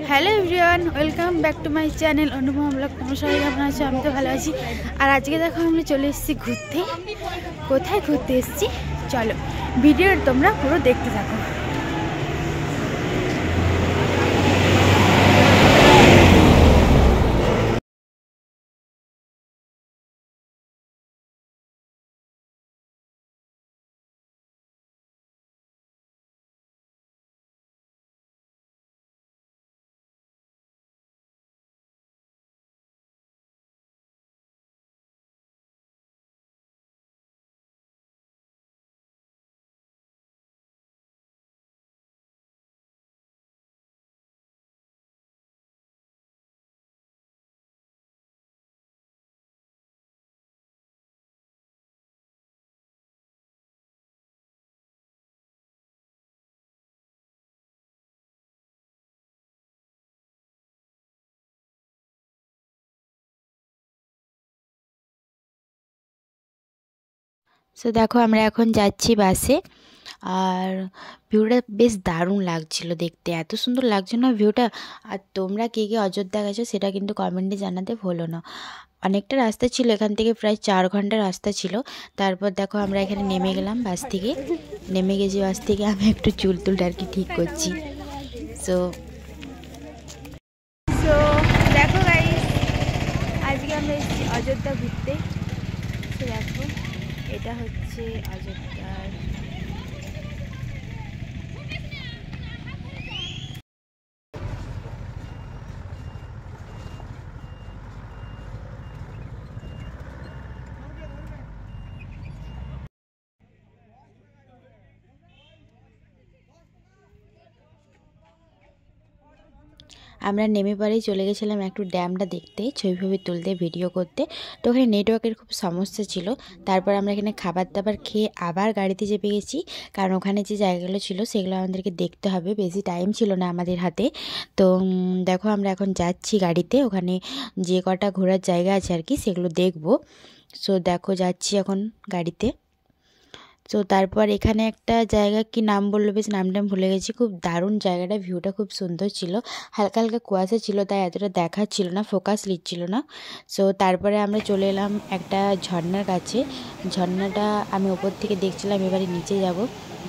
Hello everyone, welcome back to my channel Anupam blog. তোমরা সবাই কেমন আছো? আমি তো ভালো আছি। আর আজকে দেখো আমরা চলে এসেছি ঘুরতে। কোথায় ঘুরতে এসেছি চলো ভিডিওর তোমরা পুরো দেখতে থাকো। সো দেখো আমরা এখন যাচ্ছি বাসে। আর ভিউটা বেশ দারুণ লাগছিল দেখতে, এত সুন্দর লাগছে না ভিউটা। আর তোমরা কে কে অযোধ্যা গেছো সেটা কিন্তু কমেন্টে জানাতে ভুলো না। অনেকটা রাস্তা ছিল, এখান থেকে প্রায় 4 ঘন্টা রাস্তা ছিল। তারপর দেখো আমরা এখানে নেমে গেলাম বাস থেকে। নেমে গেছি বাস থেকে, আমি একটু চুল আর কি ঠিক করছি। সো সো দেখো গাইস, আজকে আমরা এসেছি অযোধ্যা ঘুরতে। তো দেখো এটা হচ্ছে অযোধ্যার আমরা নেমে পরেই চলে গেছিলাম একটু ড্যামটা দেখতে, ছবি ফবি তুলতে, ভিডিও করতে। তো ওখানে নেটওয়ার্কের খুব সমস্যা ছিল। তারপর আমরা এখানে খাবার দাবার খেয়ে আবার গাড়িতে চেপে গেছি, কারণ ওখানে যে জায়গাগুলো ছিল সেগুলো আমাদেরকে দেখতে হবে, বেশি টাইম ছিল না আমাদের হাতে। তো দেখো আমরা এখন যাচ্ছি গাড়িতে, ওখানে যে কটা ঘোরার জায়গা আছে আর কি সেগুলো দেখবো। সো দেখো যাচ্ছি এখন গাড়িতে। তো তারপর এখানে একটা জায়গা, কি নাম বললো বেশ, নামটা ভুলে গেছি। খুব দারুণ জায়গাটা, ভিউটা খুব সুন্দর ছিল। হালকা হালকা কুয়াশা ছিল তাই এতটা দেখাচ্ছিল না, ফোকাস নিচ্ছিল না। সো তারপরে আমরা চলে এলাম একটা ঝর্ণার কাছে। ঝর্ণাটা আমি ওপর থেকে দেখছিলাম, এবারে নিচে যাব।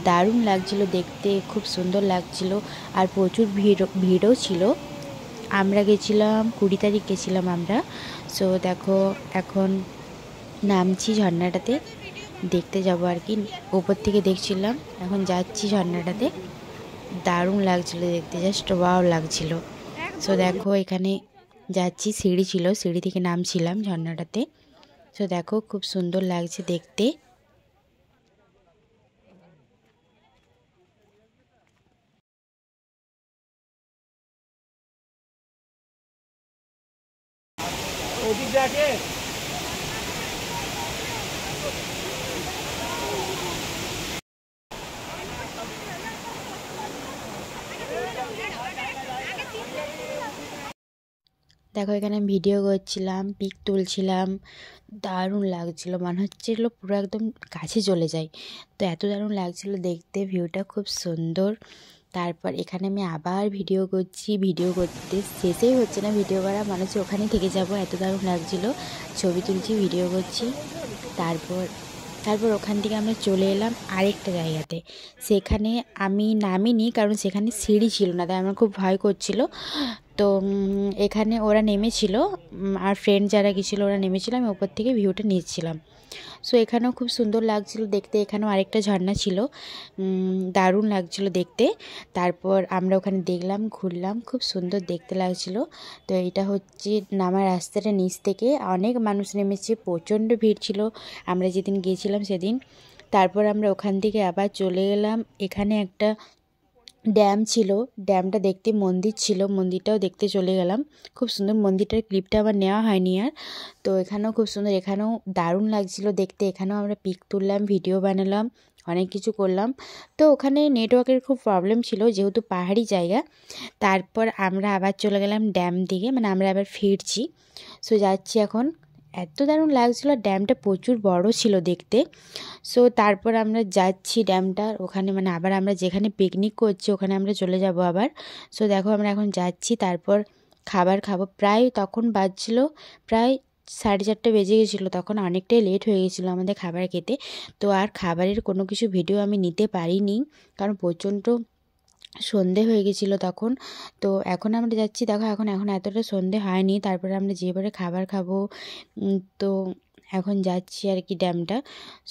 দারুণ লাগছিল দেখতে, খুব সুন্দর লাগছিল। আর প্রচুর ভিড়ও ছিল। আমরা গেছিলাম 20 তারিখ গেছিলাম আমরা। সো দেখো এখন নামছি ঝর্ণাটাতে, দেখতে যাব আর কি। উপর থেকে দেখছিলাম, এখন যাচ্ছি ঝর্ণাটাতে। দারুণ লাগছিল দেখতে, জাস্ট ওয়াও লাগছিল। সো দেখো এখানে যাচ্ছি, সিঁড়ি ছিল, সিঁড়ি থেকে নামছিলাম ঝর্ণাটাতে। সো দেখো খুব সুন্দর লাগছে দেখতে। দেখো এখানে ভিডিও করছিলাম, পিক তুলছিলাম, দারুণ লাগছিল, মনে হচ্ছিল পুরো একদম কাছে চলে যায়। তো এত দারুণ লাগছিল দেখতে, ভিউটা খুব সুন্দর। তারপর এখানে আমি আবার ভিডিও করছি, ভিডিও করতে শেষেই হচ্ছে না ভিডিও করা, মনে হচ্ছে ওখানেই থেকে যাব, এত দারুণ লাগছিল। ছবি তুলছি, ভিডিও করছি। তারপর তারপর ওখান থেকে আমরা চলে এলাম আরেকটা জায়গাতে। সেখানে আমি নামিনি, কারণ সেখানে সিঁড়ি ছিল না, তাই আমার খুব ভয় করছিল। তো এখানে ওরা নেমেছিল, আর ফ্রেন্ড যারা গেছিলো ওরা নেমেছিল, আমি ওপর থেকে ভিউটা নিচ্ছিলাম। সো এখানেও খুব সুন্দর লাগছিল দেখতে। এখানেও আরেকটা ঝর্ণা ছিল, দারুণ লাগছিল দেখতে। তারপর আমরা ওখানে দেখলাম, ঘুরলাম, খুব সুন্দর দেখতে লাগছিল। তো এটা হচ্ছে নামার রাস্তাটা, নিচ থেকে অনেক মানুষ নেমেছে, প্রচণ্ড ভিড় ছিল আমরা যেদিন গিয়েছিলাম সেদিন। তারপর আমরা ওখান থেকে আবার চলে গেলাম, এখানে একটা ড্যাম ছিল, ড্যামটা দেখতে, মন্দির ছিল, মন্দিরটাও দেখতে চলে গেলাম। খুব সুন্দর, মন্দিরটার ক্লিপটা আবার নেওয়া হয়নি আর। তো এখানেও খুব সুন্দর, এখানেও দারুণ লাগছিল দেখতে। এখানেও আমরা পিক তুললাম, ভিডিও বানালাম, অনেক কিছু করলাম। তো ওখানে নেটওয়ার্কের খুব প্রবলেম ছিল যেহেতু পাহাড়ি জায়গা। তারপর আমরা আবার চলে গেলাম ড্যাম দিকে, মানে আমরা আবার ফিরছি। সো যাচ্ছি এখন এত দারুণ লাগছিল, ড্যামটা প্রচুর বড় ছিল দেখতে। সো তারপর আমরা যাচ্ছি ড্যামটার ওখানে, মানে আবার আমরা যেখানে পিকনিক করছি ওখানে আমরা চলে যাব আবার। সো দেখো আমরা এখন যাচ্ছি, তারপর খাবার খাবো। প্রায় তখন বাজছিল প্রায় 4:30 বেজে গেছিলো, তখন অনেকটাই লেট হয়ে গেছিলো আমাদের খাবার খেতে। তো আর খাবারের কোনো কিছু ভিডিও আমি নিতে পারিনি, কারণ প্রচণ্ড সন্ধে হয়ে গেছিলো তখন। তো এখন আমরা যাচ্ছি, দেখো এখন এতটা সন্ধে হয়নি, তারপরে আমরা যেবারে খাবার খাবো। তো এখন যাচ্ছি আর কি ড্যামটা।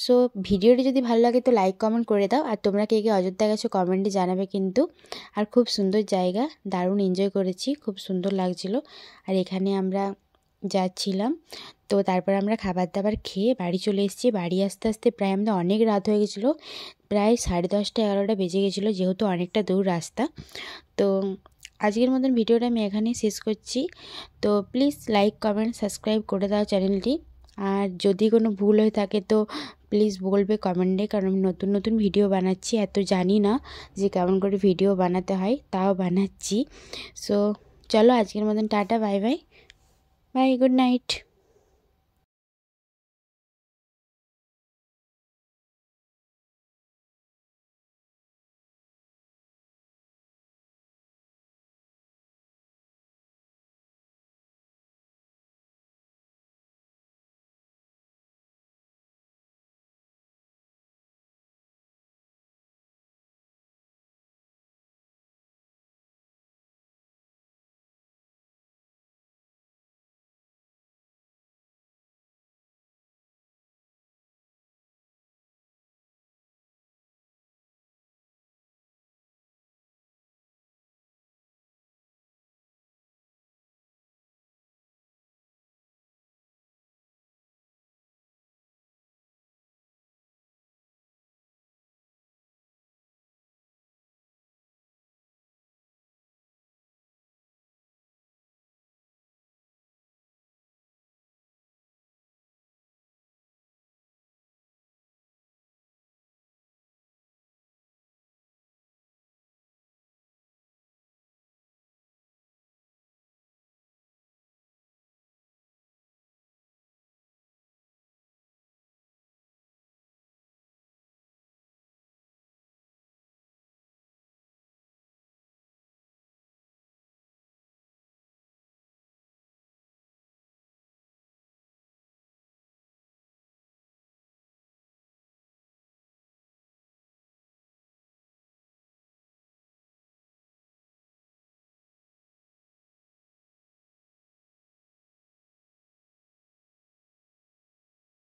সো ভিডিওটি যদি ভালো লাগে তো লাইক কমেন্ট করে দাও, আর তোমরা কে কে অযোধ্যা গেছো কমেন্টে জানাবে কিন্তু। আর খুব সুন্দর জায়গা, দারুণ এনজয় করেছি, খুব সুন্দর লাগছিল। আর এখানে আমরা যাচ্ছিলাম, তো তারপর আমরা খাবার দাবার খেয়ে বাড়ি চলে এসেছি। বাড়ি আসতে আসতে প্রায় আমাদের অনেক রাত হয়ে গেছিলো, প্রায় 10:30 11টা বেজে গেছিলো, যেহেতু অনেকটা দূর রাস্তা। তো আজকের মতন ভিডিওটা আমি এখানেই শেষ করছি। তো প্লিজ লাইক কমেন্ট সাবস্ক্রাইব করে দাও চ্যানেলটি। আর যদি কোনো ভুল হয়ে থাকে তো প্লিজ বলবে কমেন্টে, কারণ আমি নতুন নতুন ভিডিও বানাচ্ছি, এত জানি না যে কেমন করে ভিডিও বানাতে হয়, তাও বানাচ্ছি। সো চলো আজকের মতন ta-ta, bye bye, bye, good night.